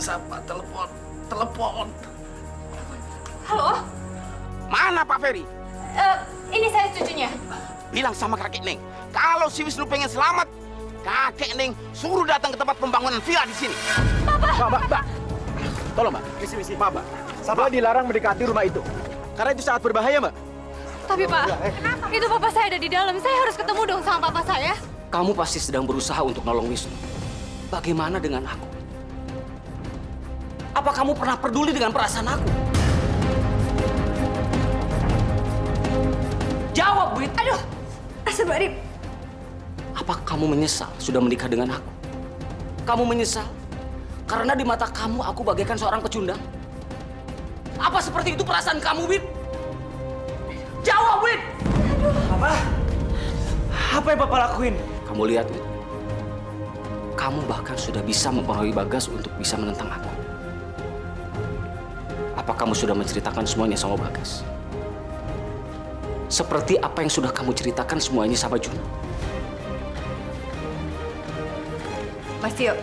Safa, telepon. Halo? Mana Pak Ferry? Ini saya cucunya. Bilang sama kakek Neng, kalau si Wisnu pengen selamat, kakek Neng suruh datang ke tempat pembangunan villa di sini. Mbak. Tolong, Mbak. Misi. Maaf, Mbak. Safa dilarang mendekati rumah itu. Karena itu sangat berbahaya, Mbak. Tapi Pak, itu papa saya ada di dalam. Saya harus ketemu dong sama papa saya. Kamu pasti sedang berusaha untuk nolong Wisnu. Bagaimana dengan aku? Apa kamu pernah peduli dengan perasaan aku? Jawab, Wit. Aduh, Asabari. Apa kamu menyesal sudah menikah dengan aku? Kamu menyesal? Karena di mata kamu aku bagaikan seorang pecundang? Apa seperti itu perasaan kamu, Wit? Jawab, Wit! Apa yang Bapak lakuin? Kamu lihat, Wit. Kamu bahkan sudah bisa mempengaruhi Bagas untuk bisa menentang aku. Apa kamu sudah menceritakan semuanya sama Bagas? Seperti apa yang sudah kamu ceritakan semuanya sama Juna? Mas Tio.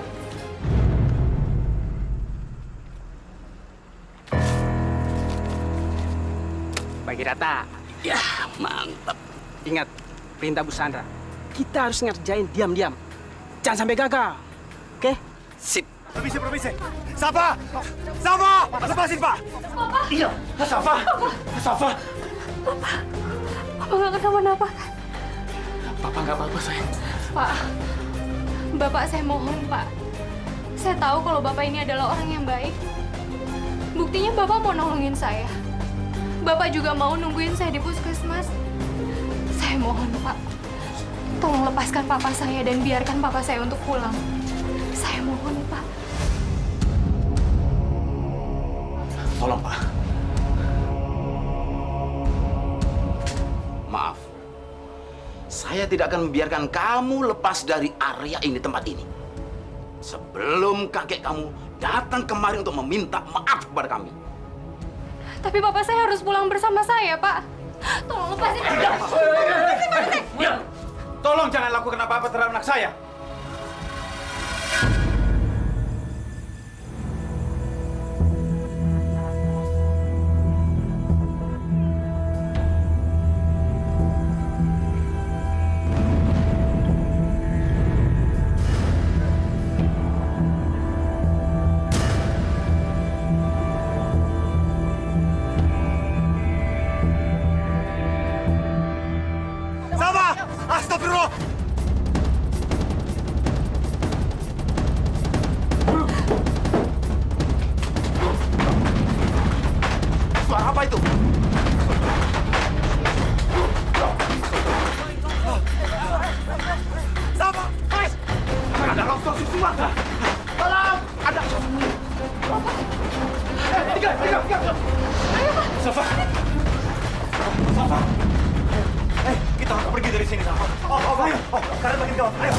Bagi data. Ya, mantap. Ingat, perintah Bu Sandra. Kita harus ngerjain diam-diam. Jangan sampai gagal. Oke? Sip. Permisi. Safa! Lepasin, Pak! Papa. Iya, Safa! Papa nggak kenapa-napa. Papa nggak apa-apa, sayang. Pak, Bapak saya mohon, Pak. Saya tahu kalau Bapak ini adalah orang yang baik. Buktinya Bapak mau nolongin saya. Bapak juga mau nungguin saya di puskesmas. Saya mohon, Pak. Tolong lepaskan papa saya dan biarkan papa saya untuk pulang. Saya mohon, Pak. Tolong, Pak. Maaf. Saya tidak akan membiarkan kamu lepas dari area ini, tempat ini. Sebelum kakek kamu datang kemari untuk meminta maaf kepada kami. Tapi papa saya harus pulang bersama saya, Pak. Tolong lepasin. Diam! Tolong jangan lakukan apa-apa terhadap anak saya. Safa! Astagfirullah! Suara apa itu? Safa! Ada longsor susulan. Tolong! Ada. Tiga! Safa! Kita harus pergi dari sini, Safa. Ayo! Kalian makin gawat. Ayo,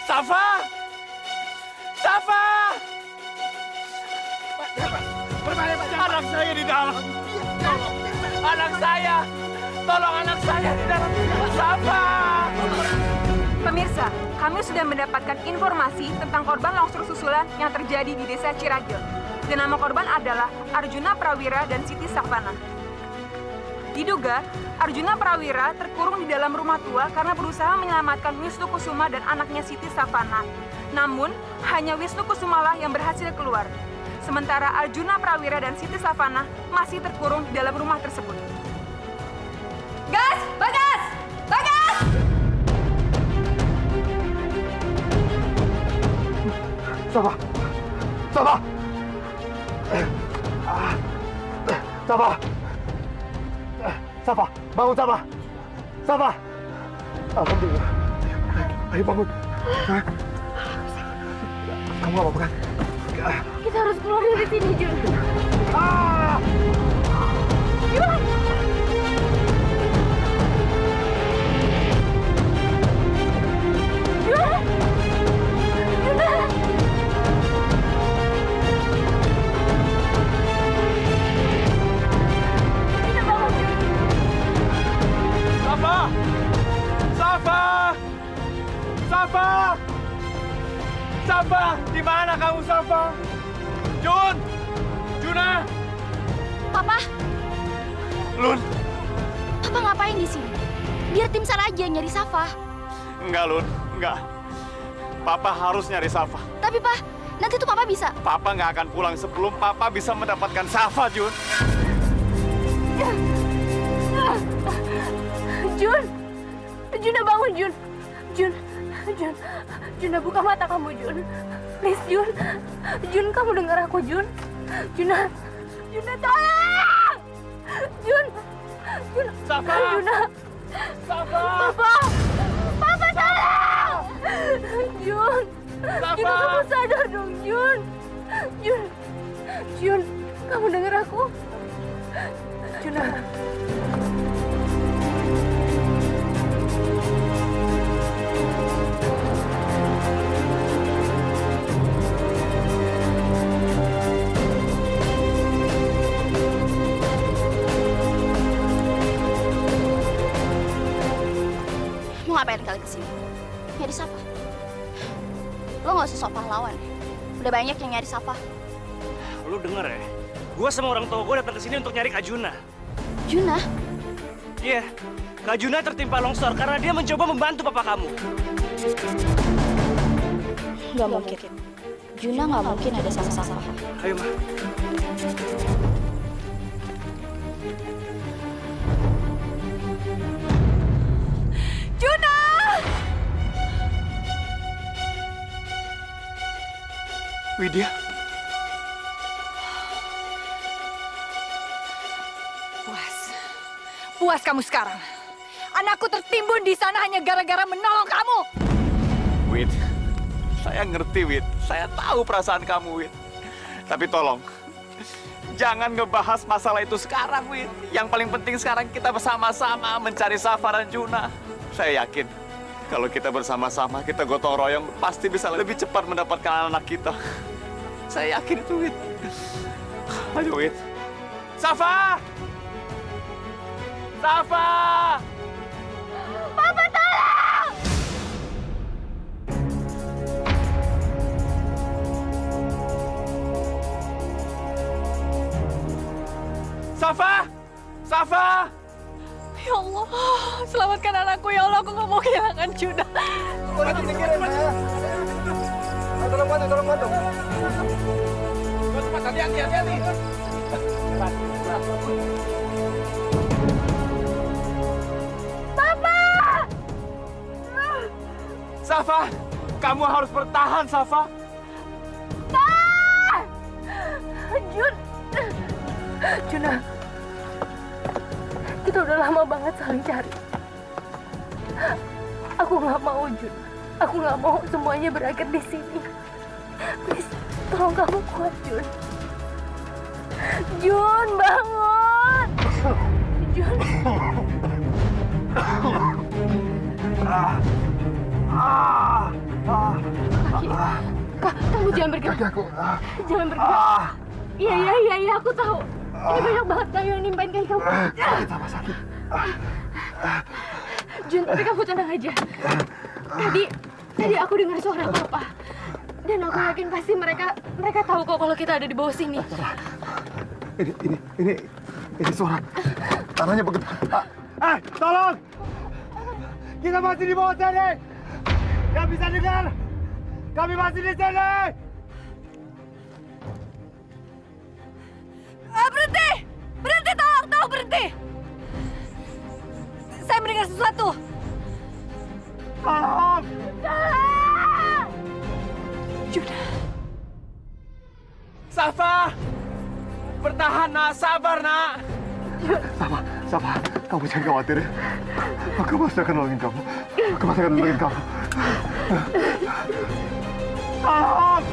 Safa! Safa! Anak saya di dalam. Anak saya! Tolong anak saya di dalam. Safa! Pemirsa, kami sudah mendapatkan informasi tentang korban longsor susulan yang terjadi di Desa Ciragil. Dan nama korban adalah Arjuna Prawira dan Siti Savana. Diduga, Arjuna Prawira terkurung di dalam rumah tua karena berusaha menyelamatkan Wisnu Kusuma dan anaknya Siti Savana. Namun, hanya Wisnu Kusumalah yang berhasil keluar. Sementara Arjuna Prawira dan Siti Savana masih terkurung di dalam rumah tersebut. Gas! Bagas! Bagas! Safa! Safa, bangun Safa! Safa! Alhamdulillah. Ayo bangun. Kamu gak apa-apa kan? Kita harus keluar dari sini, Jun. Ah! Safa! Safa! Safa! Safa! Di mana kamu, Safa? Jun! Juna! Papa, Lun! Papa ngapain di sini? Biar tim SAR aja nyari Safa. Enggak, Lun. Enggak. Papa harus nyari Safa. Tapi Pak, nanti tuh Papa bisa. Papa nggak akan pulang sebelum Papa bisa mendapatkan Safa, Jun. Jun! Juna bangun, Jun! Jun, Juna buka mata kamu, Jun. Please, Jun. Jun, kamu dengar aku, Jun. Juna tolong! Jun! Safa! Juna! Safa! Papa tolong! Jun! Safa! Jun, kamu sadar dong, Jun! Jun, kamu dengar aku? Juna. Mau ngapain kali kesini? Nyari Safa. Lo nggak usah sok pahlawan ya. Udah banyak yang nyari Safa. Lu denger ya? Gua sama orang tua gua datang ke sini untuk nyari Kak Juna. Juna? Iya, Kak Juna tertimpa longsor karena dia mencoba membantu papa kamu. Nggak mungkin. Juna nggak mungkin ada sama Safa. Ayo, Ma. Juna! Widya. Puas kamu sekarang. Anakku tertimbun di sana hanya gara-gara menolong kamu. Wid, saya ngerti, Wid. Saya tahu perasaan kamu, Wid. Tapi tolong, jangan ngebahas masalah itu sekarang, Wid. Yang paling penting sekarang kita bersama-sama mencari Safa dan Juna. Saya yakin, kalau kita bersama-sama, kita gotong royong, pasti bisa lebih cepat mendapatkan anak kita. Saya yakin itu, Wid. Ayo, Wid. Safa! Safa! Papa tolong! Safa! Safa! Ya Allah, selamatkan anakku ya Allah, aku nggak mau kehilangan Juna. Tolong bantu. Cepat, hati-hati. Safa, kamu harus bertahan, Safa. Juna, kita udah lama banget saling cari. Aku nggak mau, Jun. Aku nggak mau semuanya berakhir di sini. Please, tolong kamu kuat, Jun. Jun, bangun! Jun. Kak, kamu jangan bergerak. Jangan bergerak. Iya, aku tahu. Ini banyak banget kayu yang nimpain kaki kamu. Sakit. Jun, tapi kamu tenang aja. Tadi aku dengar suara Papa. Dan aku yakin pasti mereka tahu kok kalau kita ada di bawah sini. Ini suara tanahnya begitu. Tolong! Kita masih di bawah sini. Gak bisa dengar. Kami masih di sini. Berhenti, tolong berhenti. Saya mendengar sesuatu. Tolong! Juna. Safa! Bertahan, nak. Sabar, nak. Safa, kamu jangan khawatir ya. Aku pasti akan nolongin kamu. Tolong!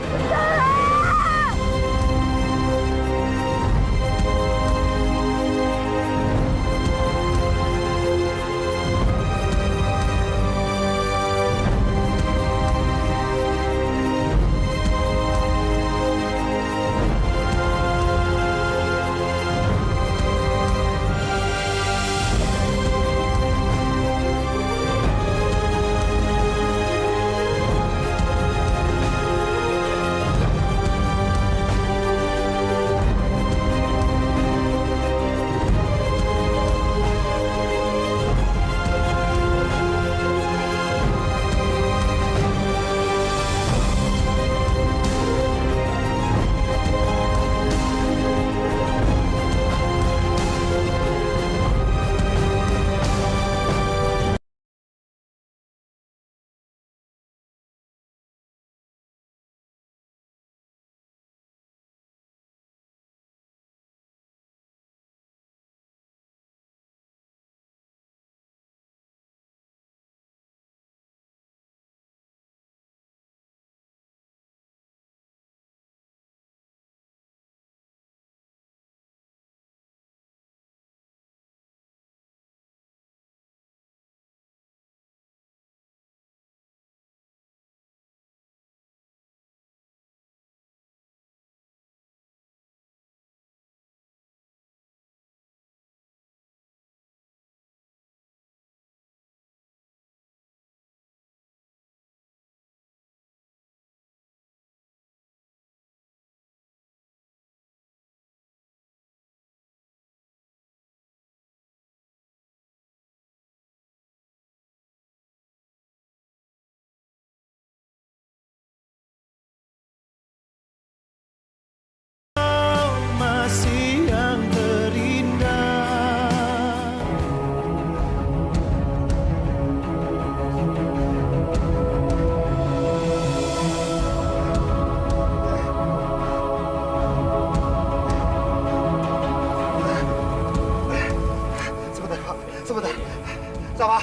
Safa.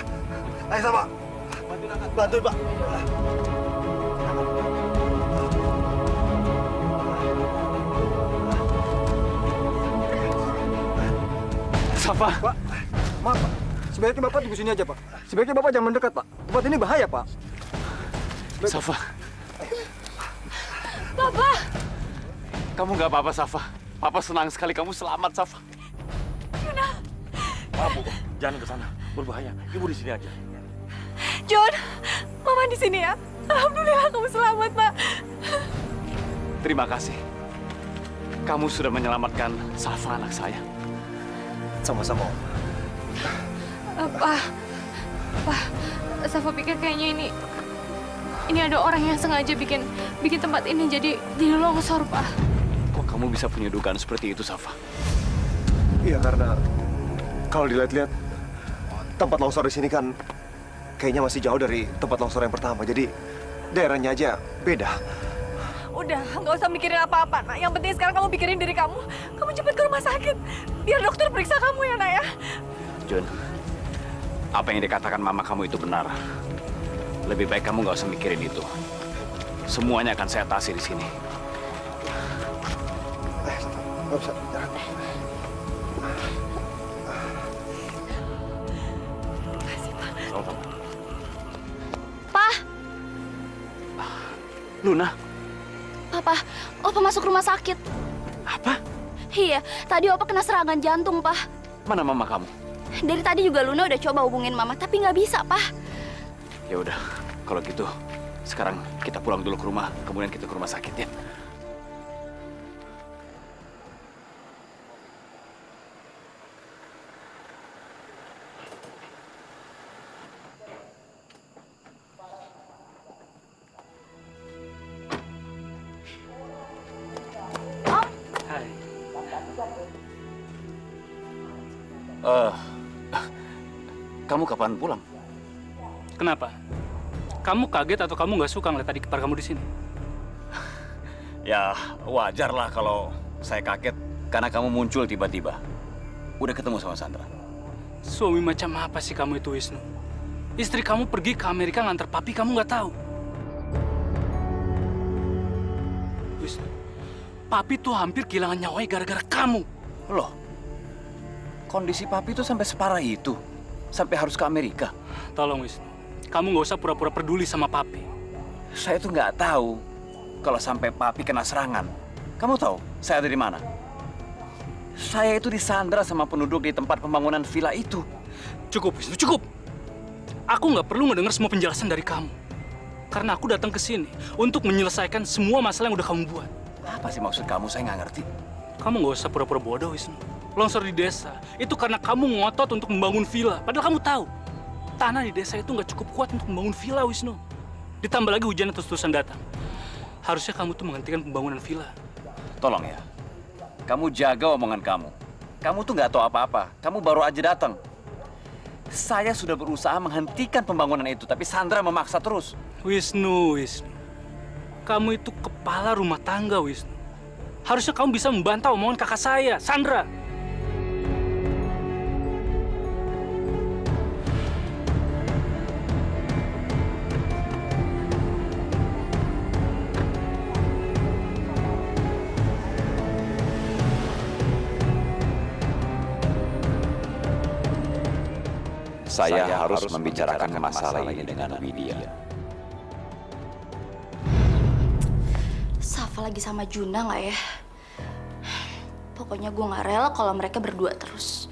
Ayo, Safa. Bantuin, Pak. Safa. Pak, maaf Pak. Sebaiknya Bapak tunggu sini aja Pak. Sebaiknya Bapak jangan mendekat Pak. Tempat ini bahaya Pak. Safa. Papa! Kamu nggak apa-apa, Safa. Papa senang sekali kamu selamat, Safa. Maaf, Bu. Jangan ke sana. Berbahaya. Ibu di sini aja. John, Mama di sini ya. Alhamdulillah kamu selamat, Pak. Terima kasih. Kamu sudah menyelamatkan Safa, anak saya. Sama-sama, Om. Pak, Safa pikir kayaknya ini ada orang yang sengaja bikin tempat ini jadi longsor, Pak. Kok kamu bisa punya dugaan seperti itu, Safa? Iya, karena kalau dilihat-lihat tempat longsor di sini kan kayaknya masih jauh dari tempat longsor yang pertama. Jadi daerahnya aja beda. Udah, nggak usah mikirin apa-apa, Nak. Yang penting sekarang kamu pikirin diri kamu. Kamu cepet ke rumah sakit. Biar dokter periksa kamu ya, Nak ya. Jun, apa yang dikatakan mama kamu itu benar. Lebih baik kamu nggak usah mikirin itu. Semuanya akan saya atasi di sini. Nggak bisa. Pak, Luna, Papa, Opa masuk rumah sakit. apa? Iya, tadi Opa kena serangan jantung, Pak. Mana mama kamu? Dari tadi juga Luna udah coba hubungin Mama, tapi nggak bisa, Pak. Ya udah, kalau gitu sekarang kita pulang dulu ke rumah, kemudian kita ke rumah sakit ya. Hai. Kamu kapan pulang? Kenapa? Kamu kaget atau kamu nggak suka ngeliat adik ipar kamu di sini? Ya, wajar lah kalau saya kaget karena kamu muncul tiba-tiba. Udah ketemu sama Sandra. Suami macam apa sih kamu itu, Wisnu? Istri kamu pergi ke Amerika nganter papi, kamu nggak tahu. Wisnu, papi tuh hampir kehilangan nyawanya gara-gara kamu. Loh, kondisi papi tuh sampai separah itu? Sampai harus ke Amerika? Tolong, Wisnu. Kamu nggak usah pura-pura peduli sama papi. Saya tuh nggak tahu kalau sampai papi kena serangan. Kamu tahu saya ada di mana? Saya itu disandra sama penduduk di tempat pembangunan villa itu. Cukup, Wisnu, cukup. Aku nggak perlu ngedengar semua penjelasan dari kamu. Karena aku datang ke sini untuk menyelesaikan semua masalah yang udah kamu buat. Apa sih maksud kamu? Saya nggak ngerti. Kamu nggak usah pura-pura bodoh, Wisnu. Longsor di desa itu karena kamu ngotot untuk membangun villa. Padahal kamu tahu tanah di desa itu nggak cukup kuat untuk membangun villa, Wisnu. Ditambah lagi hujan terus-terusan datang. Harusnya kamu tuh menghentikan pembangunan villa. Tolong ya, kamu jaga omongan kamu. Kamu tuh nggak tahu apa-apa. Kamu baru aja datang. Saya sudah berusaha menghentikan pembangunan itu, tapi Sandra memaksa terus. Wisnu, Wisnu. Kamu itu kepala rumah tangga, Wisnu. Harusnya kamu bisa membantah omongan kakak saya, Sandra. Saya harus membicarakan masalah ini dengan Widya. Safa lagi sama Juna nggak ya? Pokoknya gue nggak rela kalau mereka berdua terus.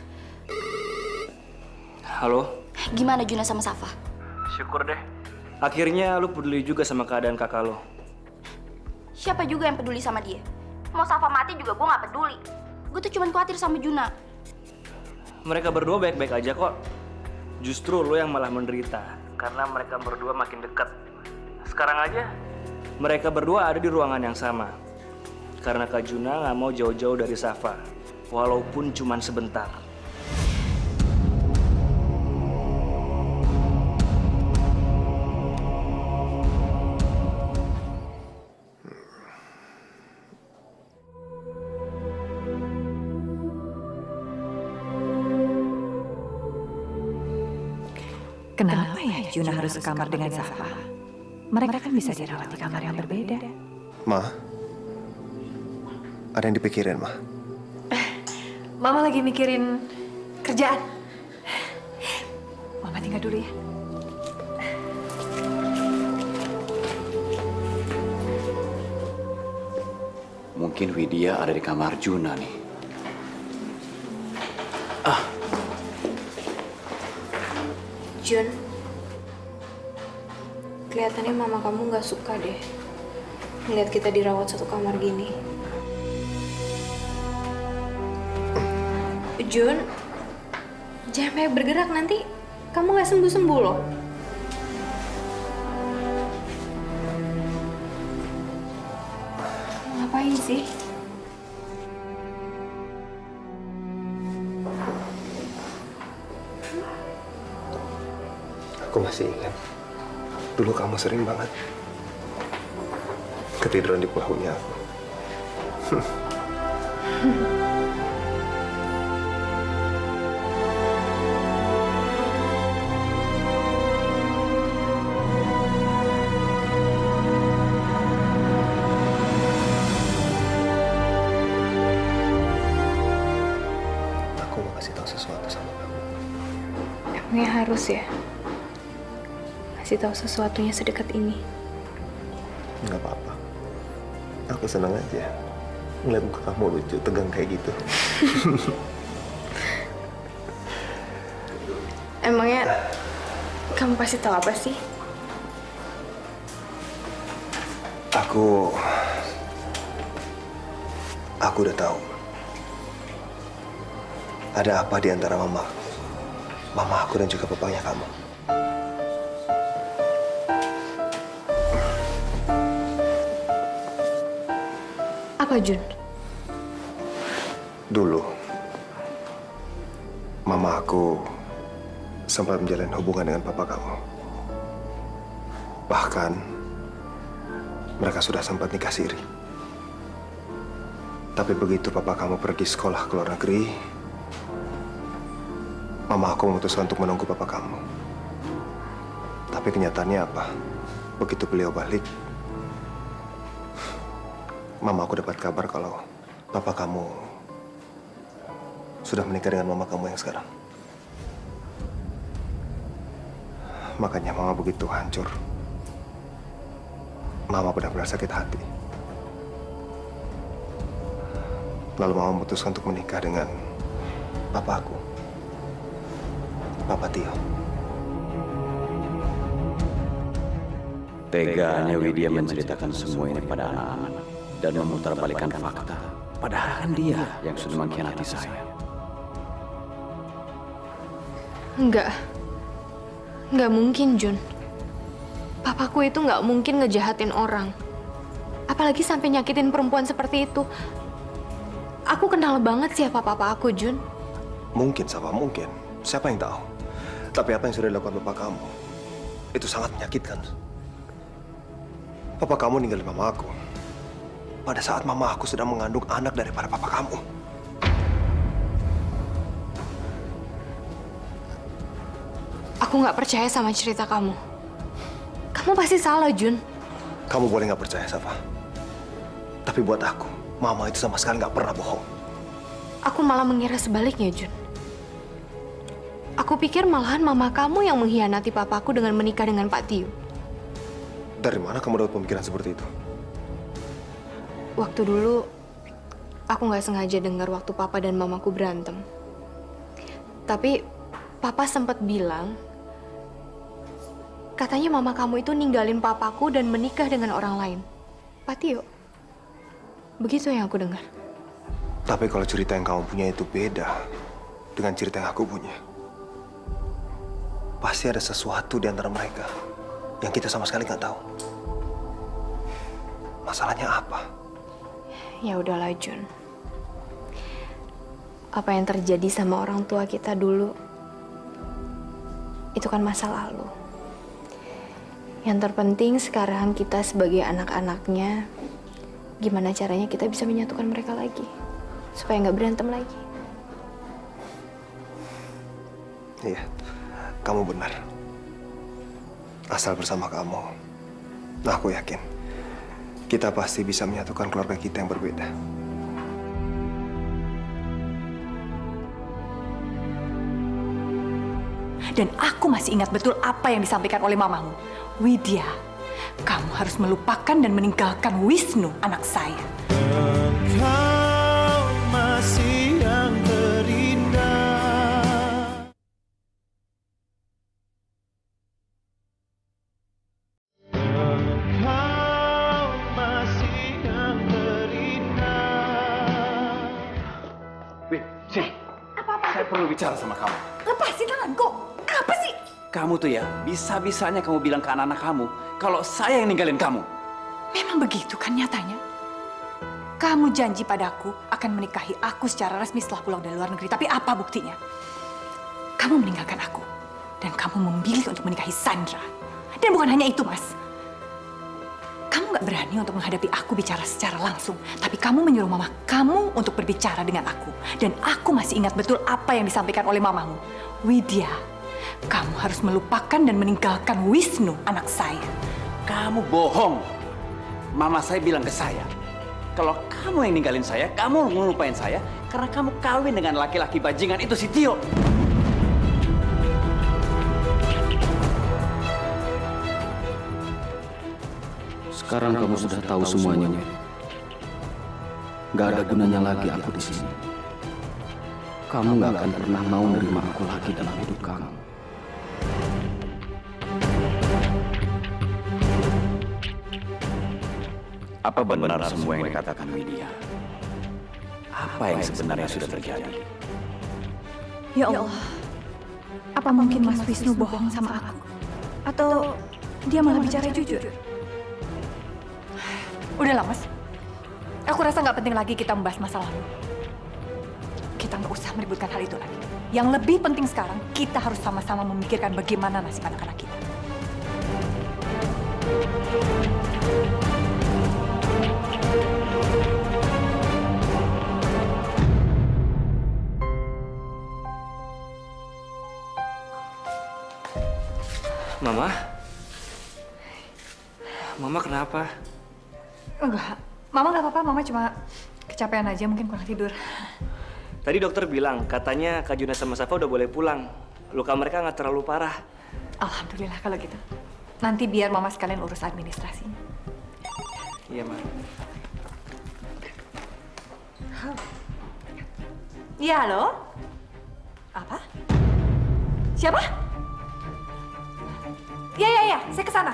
Halo, Gimana Juna sama Safa? syukur deh. Akhirnya lu peduli juga sama keadaan kakak lo. Siapa juga yang peduli sama dia? Mau Safa mati juga gue nggak peduli. Gue tuh cuma khawatir sama Juna. Mereka berdua baik-baik aja kok. Justru lo yang malah menderita karena mereka berdua makin dekat. Sekarang aja mereka berdua ada di ruangan yang sama. Karena Kak Juna nggak mau jauh-jauh dari Safa, walaupun cuma sebentar. Kenapa ya Juna harus sekamar dengan Safa? Mereka kan bisa dirawat di kamar yang berbeda. Ma, ada yang dipikirin, Ma? Mama lagi mikirin kerjaan. Mama tinggal dulu ya. Mungkin Widya ada di kamar Juna nih. Jun, kelihatannya mama kamu nggak suka deh melihat kita dirawat satu kamar gini. Jun, jangan banyak bergerak, nanti kamu nggak sembuh-sembuh loh. Ngapain sih? Aku masih ingat. Dulu kamu sering banget ketiduran di bahunya aku. Aku mau kasih tahu sesuatu sama kamu. Emangnya harus ya? Kasih tahu sesuatunya sedekat ini. Nggak apa-apa. Aku senang aja ngeliat muka kamu lucu, tegang kayak gitu. Emangnya kamu pasti tahu apa sih? Aku udah tahu. Ada apa di antara mama aku dan juga papanya kamu. Apa, Jun? Dulu, mama aku sempat menjalin hubungan dengan papa kamu. Bahkan, mereka sudah sempat nikah siri. Tapi begitu papa kamu pergi sekolah ke luar negeri, mama aku memutuskan untuk menunggu papa kamu. Tapi kenyataannya apa? Begitu beliau balik, mama aku dapat kabar kalau papa kamu sudah menikah dengan mama kamu yang sekarang. Makanya mama begitu hancur. Mama benar-benar sakit hati. Lalu mama memutuskan untuk menikah dengan papa aku, Papa Tio. Teganya Widya menceritakan semua ini pada anak-anak dan memutarbalikkan fakta. Padahal kan dia yang sudah mengkhianati saya. Nggak mungkin, Jun. Papaku itu nggak mungkin ngejahatin orang. Apalagi sampai nyakitin perempuan seperti itu. Aku kenal banget siapa papa aku, Jun. Mungkin, Safa, mungkin. Siapa yang tahu? Tapi apa yang sudah dilakukan papa kamu, itu sangat menyakitkan. Papa kamu ninggalin mama aku pada saat mama aku sedang mengandung anak daripada papa kamu. Aku nggak percaya sama cerita kamu. Kamu pasti salah, Jun. Kamu boleh nggak percaya, Safa. Tapi buat aku, mama itu sama sekali nggak pernah bohong. Aku malah mengira sebaliknya, Jun. Aku pikir malahan mama kamu yang mengkhianati papaku dengan menikah dengan Pak Tio. Dari mana kamu dapat pemikiran seperti itu? Waktu dulu, aku nggak sengaja dengar waktu papa dan mamaku berantem. Tapi papa sempat bilang, katanya mama kamu itu ninggalin papaku dan menikah dengan orang lain. Pak Tio. Begitu yang aku dengar. Tapi kalau cerita yang kamu punya itu beda dengan cerita yang aku punya. Pasti ada sesuatu di antara mereka yang kita sama sekali nggak tahu. Masalahnya apa? Ya udahlah, Jun. Apa yang terjadi sama orang tua kita dulu, itu kan masa lalu. Yang terpenting sekarang kita sebagai anak-anaknya, gimana caranya kita bisa menyatukan mereka lagi, supaya nggak berantem lagi. Iya, kamu benar. Asal bersama kamu, aku yakin kita pasti bisa menyatukan keluarga kita yang berbeda. Dan aku masih ingat betul apa yang disampaikan oleh mamamu. Widya, kamu harus melupakan dan meninggalkan Wisnu, anak saya. Engkau masih yang terindah. Engkau masih yang terindah. Wit, sini. Saya perlu bicara sama kamu. Lepasin tanganku. Apa sih? Kamu tuh ya, bisa-bisanya kamu bilang ke anak-anak kamu kalau saya yang ninggalin kamu. Memang begitu kan nyatanya? Kamu janji padaku akan menikahi aku secara resmi setelah pulang dari luar negeri. Tapi apa buktinya? Kamu meninggalkan aku. Dan kamu memilih untuk menikahi Sandra. Dan bukan hanya itu, Mas. Kamu gak berani untuk menghadapi aku bicara secara langsung. Tapi kamu menyuruh mama kamu untuk berbicara dengan aku. Dan aku masih ingat betul apa yang disampaikan oleh mamamu. Widya, kamu harus melupakan dan meninggalkan Wisnu, anak saya. Kamu bohong. Mama saya bilang ke saya, kalau kamu yang ninggalin saya, kamu ngelupain saya karena kamu kawin dengan laki-laki bajingan itu si Tio. Sekarang kamu sudah tahu semuanya, Wit. Gak ada gunanya lagi aku di sini. Kamu gak akan pernah mau nerima aku lagi dalam hidup kamu. Apa benar semua yang dikatakan Widya? Apa yang sebenarnya sudah terjadi? Ya Allah, apa mungkin Mas Wisnu bohong sama aku? Atau dia malah bicara jujur? Udahlah, Mas. Aku rasa nggak penting lagi kita membahas masa lalu. Kita nggak usah meributkan hal itu lagi. Yang lebih penting sekarang, kita harus sama-sama memikirkan bagaimana nasib anak-anak kita. Mama kenapa? Enggak, Mama nggak apa-apa. Mama cuma kecapean aja, mungkin kurang tidur. Tadi dokter bilang katanya Kak Juna sama Safa udah boleh pulang. Luka mereka nggak terlalu parah. Alhamdulillah kalau gitu. Nanti biar Mama sekalian urus administrasinya. Iya, Ma. Iya, halo? Apa? Siapa? Iya, saya ke sana.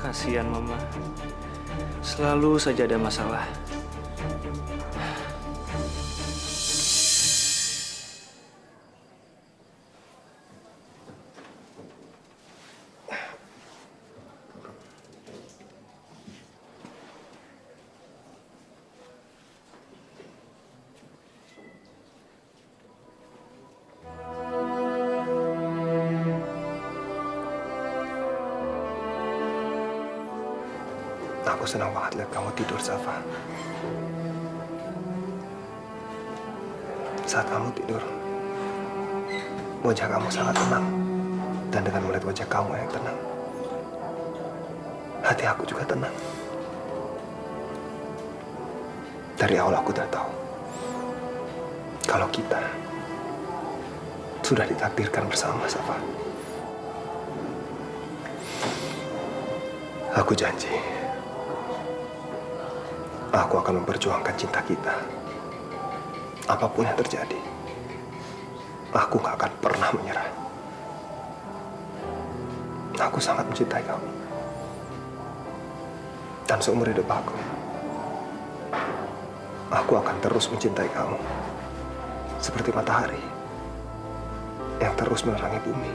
Kasihan Mama. Selalu saja ada masalah. Aku senang banget lihat kamu tidur, Safa. Saat kamu tidur, wajah kamu sangat tenang. Dan dengan melihat wajah kamu yang tenang, hati aku juga tenang. Dari awal aku udah tahu kalau kita sudah ditakdirkan bersama, Safa. Aku janji, aku akan memperjuangkan cinta kita. Apapun yang terjadi, aku gak akan pernah menyerah. Aku sangat mencintai kamu. Dan seumur hidup aku akan terus mencintai kamu. Seperti matahari yang terus menerangi bumi.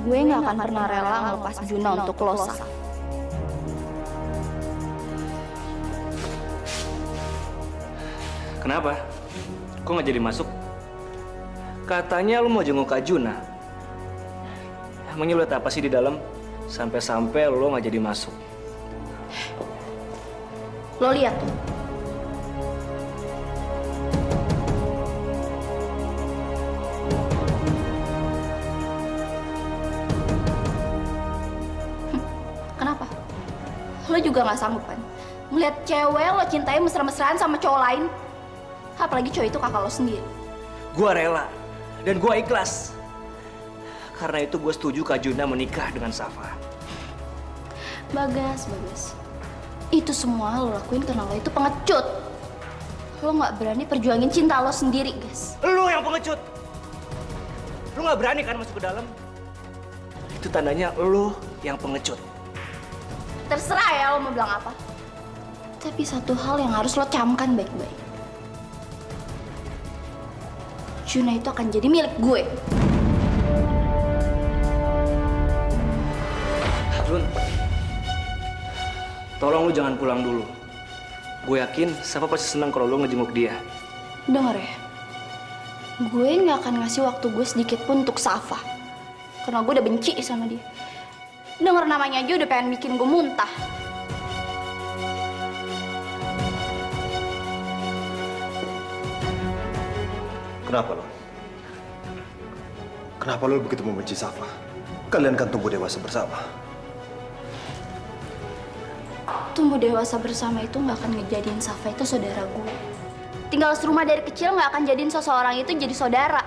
Gue gak akan pernah rela ngelepas Juna untuk lo, Sa. Kenapa? Kok nggak jadi masuk? Katanya lu mau jenguk Kak Juna. Emangnya lu lihat apa sih di dalam? Sampai-sampai lu nggak jadi masuk. Lo lihat tuh. Kenapa? Lo juga nggak sanggup kan? Ngeliat cewek lo cintai mesra-mesraan sama cowok lain? Apalagi cowok itu kakak lo sendiri. Gua rela dan gua ikhlas. Karena itu gue setuju Kak Juna menikah dengan Safa. Bagas. Itu semua lo lakuin karena lo itu pengecut. Lo nggak berani perjuangin cinta lo sendiri, guys. Lu yang pengecut. Lu nggak berani kan masuk ke dalam? Itu tandanya lu yang pengecut. Terserah ya lo mau bilang apa. Tapi satu hal yang harus lo camkan baik-baik. Juna itu akan jadi milik gue. Jun, tolong lu jangan pulang dulu. Gue yakin Safa pasti senang kalau lu ngejenguk dia. Dengar ya, gue nggak akan ngasih waktu gue sedikit pun untuk Safa. Karena gue udah benci sama dia. Dengar namanya aja udah pengen bikin gue muntah. Kenapa lo? Kenapa lo begitu membenci Safa? Kalian kan tumbuh dewasa bersama. Tumbuh dewasa bersama itu nggak akan ngejadiin Safa itu saudara gue. Tinggal serumah dari kecil nggak akan jadiin seseorang itu jadi saudara.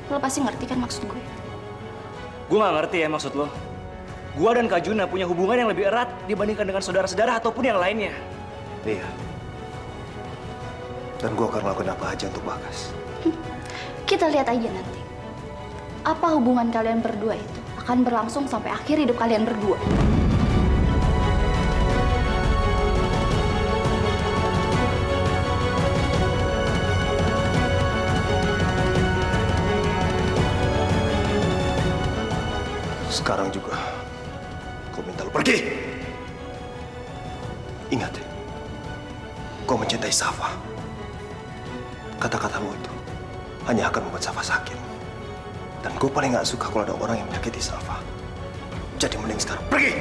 Lo pasti ngerti kan maksud gue? Gue nggak ngerti ya maksud lo. Gue dan Kak Juna punya hubungan yang lebih erat dibandingkan dengan saudara-saudara ataupun yang lainnya. Iya. Dan gue akan lakukan apa aja untuk Bagas. Kita lihat aja nanti. Apa hubungan kalian berdua itu akan berlangsung sampai akhir hidup kalian berdua. Sekarang juga, kau minta lo pergi. Ingat, kau mencintai Safa. Kata-kata lo itu hanya akan membuat Safa sakit. Dan gue paling gak suka kalau ada orang yang menyakiti Safa. Jadi mending sekarang pergi!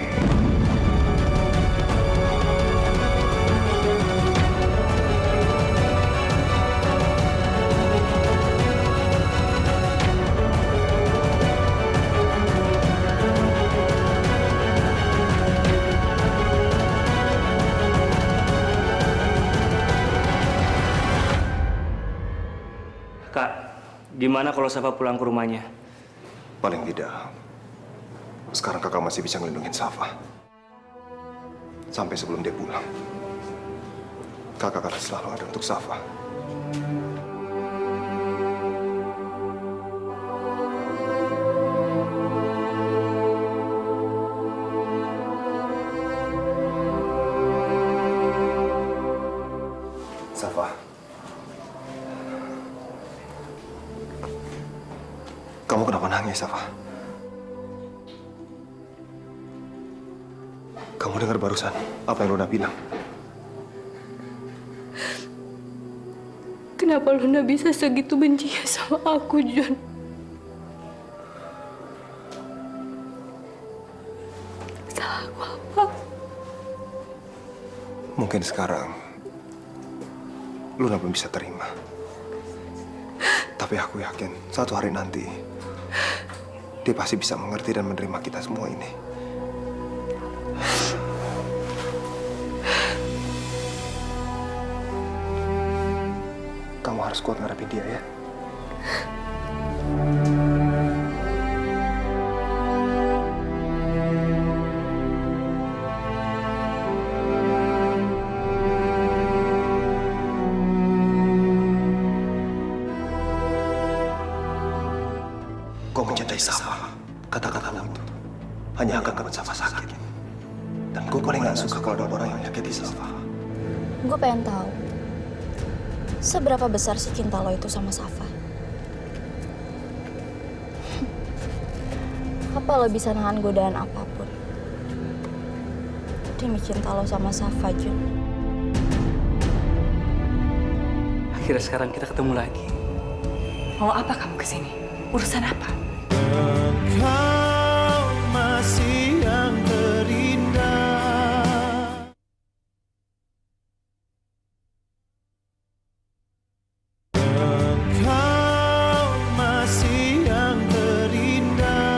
Kak, gimana kalau Safa pulang ke rumahnya? Paling tidak, sekarang kakak masih bisa ngelindungin Safa. Sampai sebelum dia pulang. Kakak akan selalu ada untuk Safa. Safa. Kamu kenapa nangis, Safa? Kamu dengar barusan apa yang Luna bilang? Kenapa Luna bisa segitu benci sama aku, Jun? Salah aku apa? Mungkin sekarang Luna belum bisa terima. Tapi aku yakin suatu hari nanti dia pasti bisa mengerti dan menerima kita semua ini. Kamu harus kuat ngadepin dia ya. Kau mencintai Safa. Kata-katamu itu hanya akan membuat Safa sakit. Dan gue paling gak suka kalau ada orang yang menyakiti Safa. Gue pengen tahu, seberapa besar sih cinta lo itu sama Safa? Apa lo bisa nahan godaan apapun demi cinta lo sama Safa, Jun? Akhirnya sekarang kita ketemu lagi. Mau apa kamu kesini? Urusan apa? Engkau masih yang terindah. Engkau masih yang terindah.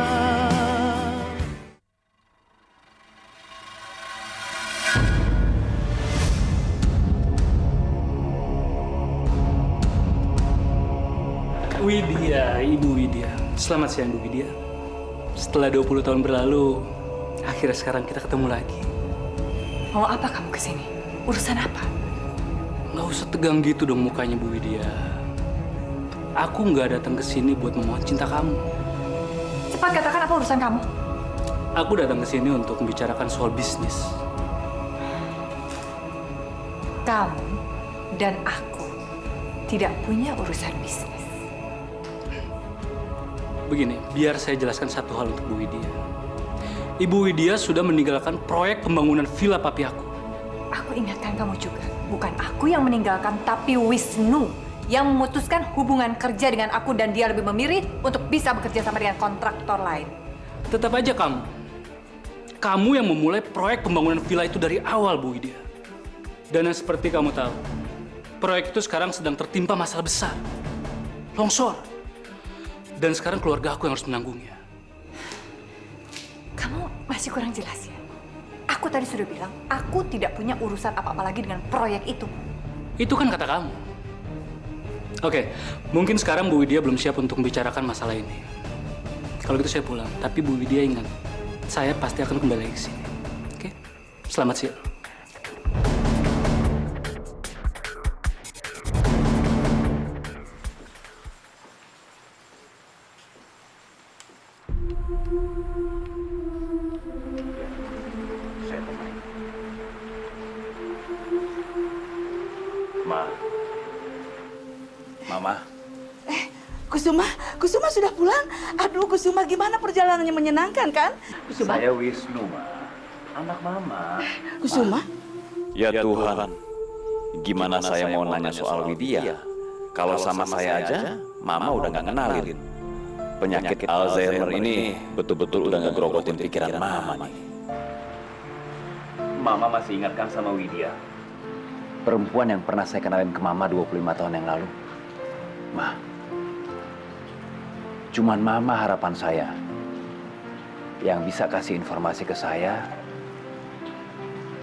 Widya, Ibu Widya. Selamat siang, Bu Widya. Setelah 20 tahun berlalu, akhirnya sekarang kita ketemu lagi. Mau apa kamu kesini? Urusan apa? Nggak usah tegang gitu dong mukanya, Bu Widya. Aku nggak datang ke sini buat memohon cinta kamu. Cepat katakan apa urusan kamu? Aku datang ke sini untuk membicarakan soal bisnis. Kamu dan aku tidak punya urusan bisnis. Begini, biar saya jelaskan satu hal untuk Bu Widya. Ibu Widya sudah meninggalkan proyek pembangunan villa papi aku. Aku ingatkan kamu juga, bukan aku yang meninggalkan, tapi Wisnu yang memutuskan hubungan kerja dengan aku dan dia lebih memilih untuk bisa bekerja sama dengan kontraktor lain. Tetap aja kamu. Kamu yang memulai proyek pembangunan villa itu dari awal, Bu Widya. Dan yang seperti kamu tahu, proyek itu sekarang sedang tertimpa masalah besar. Longsor. Dan sekarang keluarga aku yang harus menanggungnya. Kamu masih kurang jelas ya? Aku tadi sudah bilang, aku tidak punya urusan apa-apa lagi dengan proyek itu. Itu kan kata kamu. Oke, mungkin sekarang Bu Widya belum siap untuk membicarakan masalah ini. Kalau gitu saya pulang. Tapi Bu Widya ingat, saya pasti akan kembali lagi ke sini. Oke? Selamat siang. Mama. Kusuma sudah pulang? Aduh, Kusuma gimana perjalanannya, menyenangkan kan? Kusuma? Saya Wisnu, Ma. Anak Mama. Kusuma? Ya Tuhan, gimana saya mau nanya soal Widya? Kalau sama saya aja, Mama udah nggak kenalin. Penyakit Alzheimer ini betul-betul udah ngegrogotin pikiran Mama nih. Mama masih ingatkan sama Widya? Perempuan yang pernah saya kenalin ke Mama 25 tahun yang lalu. Ma, cuman Mama harapan saya yang bisa kasih informasi ke saya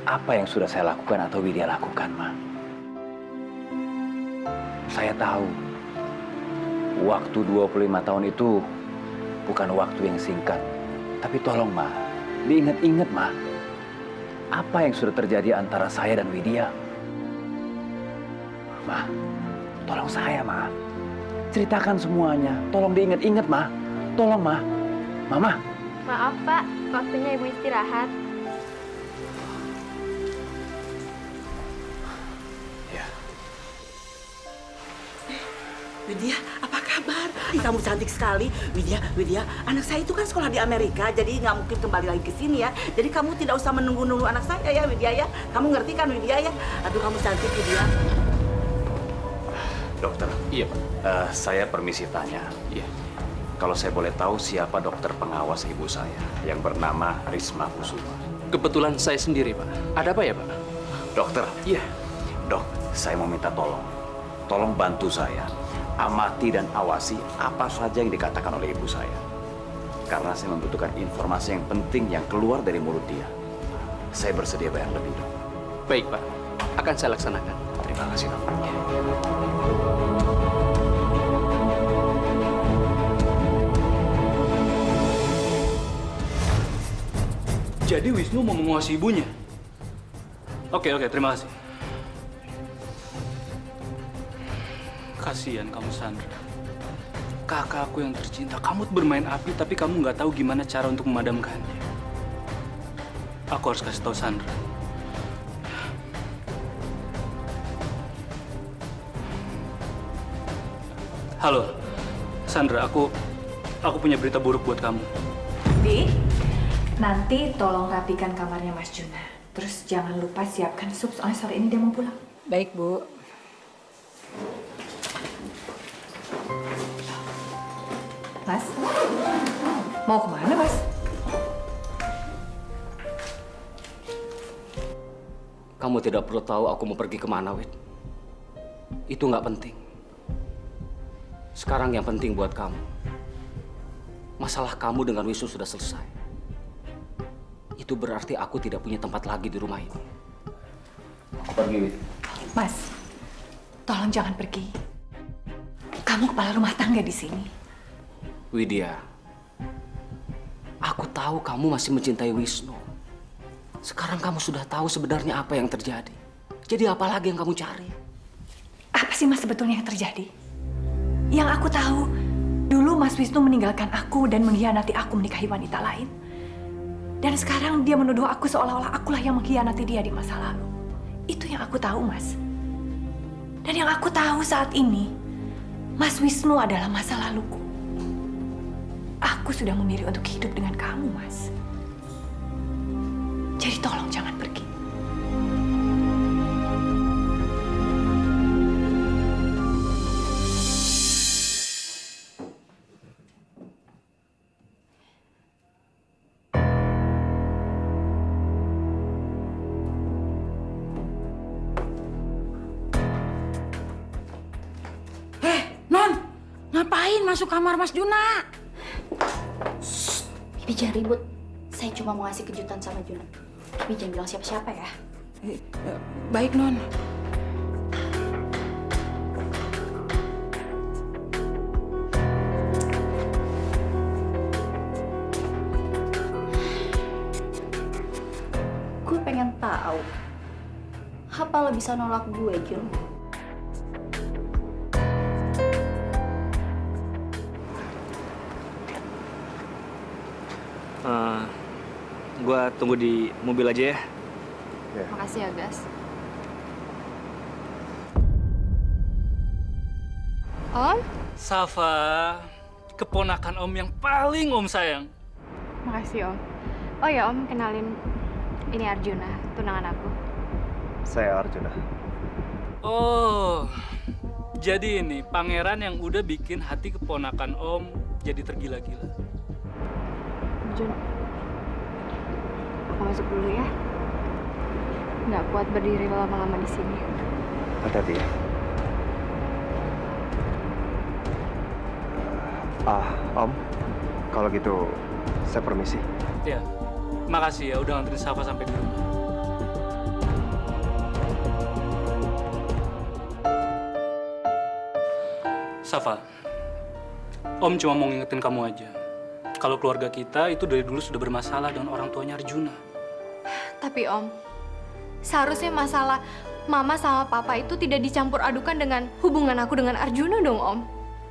apa yang sudah saya lakukan atau Widya lakukan, Ma. Saya tahu waktu 25 tahun itu bukan waktu yang singkat. Tapi tolong, Ma, diingat-ingat, Ma. Apa yang sudah terjadi antara saya dan Widya? Ma, tolong saya, Ma. Ceritakan semuanya. Tolong diingat-ingat, Ma. Tolong, Ma. Mama. Maaf, Pak. Waktunya Ibu istirahat. Widya, apa kabar? Kamu cantik sekali. Widya, anak saya itu kan sekolah di Amerika, jadi nggak mungkin kembali lagi ke sini ya. Jadi kamu tidak usah menunggu-nunggu anak saya ya, Widya ya. Kamu ngerti kan, Widya ya? Aduh, kamu cantik, Widya. Dokter. Iya, Pak. Saya permisi tanya. Iya. Kalau saya boleh tahu siapa dokter pengawas ibu saya yang bernama Risma Kusuma? Kebetulan saya sendiri, Pak. Ada apa ya, Pak? Dokter. Iya. Dok, saya mau minta tolong. Tolong bantu saya. Amati dan awasi apa saja yang dikatakan oleh ibu saya. Karena saya membutuhkan informasi yang penting yang keluar dari mulut dia. Saya bersedia bayar lebih, Dok. Baik, Pak. Akan saya laksanakan. Terima kasih, Dok. Jadi Wisnu mau menguasai ibunya? Oke, terima kasih. Kasihan kamu, Sandra. Kakakku yang tercinta, kamu bermain api tapi kamu nggak tahu gimana cara untuk memadamkannya. Aku harus kasih tahu Sandra. Halo, Sandra, aku punya berita buruk buat kamu. Bi, nanti tolong rapikan kamarnya Mas Juna. Terus jangan lupa siapkan sup, soalnya sore ini dia mau pulang. Baik, Bu. Mas, mau kemana, Mas? Kamu tidak perlu tahu aku mau pergi kemana, Wit. Itu nggak penting. Sekarang yang penting buat kamu, masalah kamu dengan Wisnu sudah selesai. Itu berarti aku tidak punya tempat lagi di rumah ini. Aku pergi, Wit. Mas, tolong jangan pergi. Kamu kepala rumah tangga di sini. Widya, aku tahu kamu masih mencintai Wisnu. Sekarang kamu sudah tahu sebenarnya apa yang terjadi. Jadi apa lagi yang kamu cari? Apa sih Mas sebetulnya yang terjadi? Yang aku tahu, dulu Mas Wisnu meninggalkan aku dan mengkhianati aku menikahi wanita lain. Dan sekarang dia menuduh aku seolah-olah akulah yang mengkhianati dia di masa lalu. Itu yang aku tahu, Mas. Dan yang aku tahu saat ini, Mas Wisnu adalah masa laluku. Aku sudah memilih untuk hidup dengan kamu, Mas. Jadi tolong jangan pergi. Non, ngapain masuk kamar Mas Juna? Bibi jangan ribut. Saya cuma mau ngasih kejutan sama Juna. Bibi jangan bilang siapa-siapa ya. Baik, Non. Gue pengen tahu, apa lo bisa nolak gue, Jun? Gua tunggu di mobil aja ya. Makasih ya, Gas. Om? Safa, keponakan Om yang paling Om sayang. Makasih, Om. Oh ya, Om, kenalin. Ini Arjuna, tunangan aku. Saya Arjuna. Oh, jadi ini pangeran yang udah bikin hati keponakan Om jadi tergila-gila. Jun, aku masuk dulu ya. Nggak kuat berdiri lama-lama di sini. Hati-hati ya. Om, kalau gitu saya permisi. Ya, makasih ya udah nganterin Safa sampai di rumah. Safa, Om cuma mau ngingetin kamu aja. Kalau keluarga kita itu dari dulu sudah bermasalah dengan orang tuanya Arjuna. Tapi Om, seharusnya masalah Mama sama Papa itu tidak dicampur adukan dengan hubungan aku dengan Arjuna dong, Om.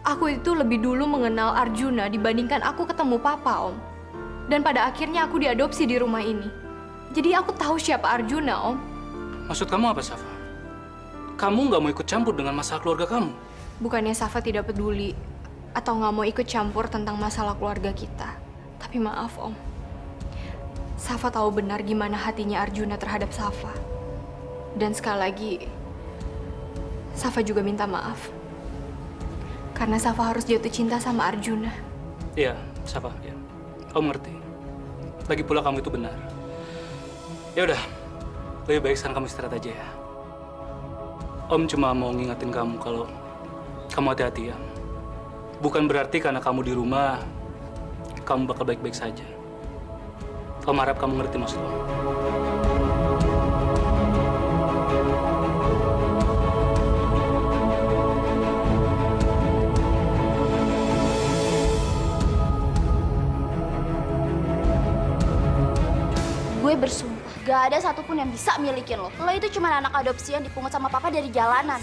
Aku itu lebih dulu mengenal Arjuna dibandingkan aku ketemu Papa, Om. Dan pada akhirnya aku diadopsi di rumah ini. Jadi aku tahu siapa Arjuna, Om. Maksud kamu apa, Safa? Kamu nggak mau ikut campur dengan masalah keluarga kamu? Bukannya Safa tidak peduli atau nggak mau ikut campur tentang masalah keluarga kita. Tapi maaf, Om. Safa tahu benar gimana hatinya Arjuna terhadap Safa. Dan sekali lagi, Safa juga minta maaf. Karena Safa harus jatuh cinta sama Arjuna. Iya, Safa, ya. Om ngerti. Lagi pula kamu itu benar. Ya udah, lebih baik sekarang kamu istirahat aja ya. Om cuma mau ngingetin kamu kalau kamu hati-hati ya. Bukan berarti karena kamu di rumah, kamu bakal baik-baik saja. Om harap kamu ngerti maksud Om. Gue bersumpah, gak ada satupun yang bisa milikin lo. Lo itu cuma anak adopsi yang dipungut sama papa dari jalanan.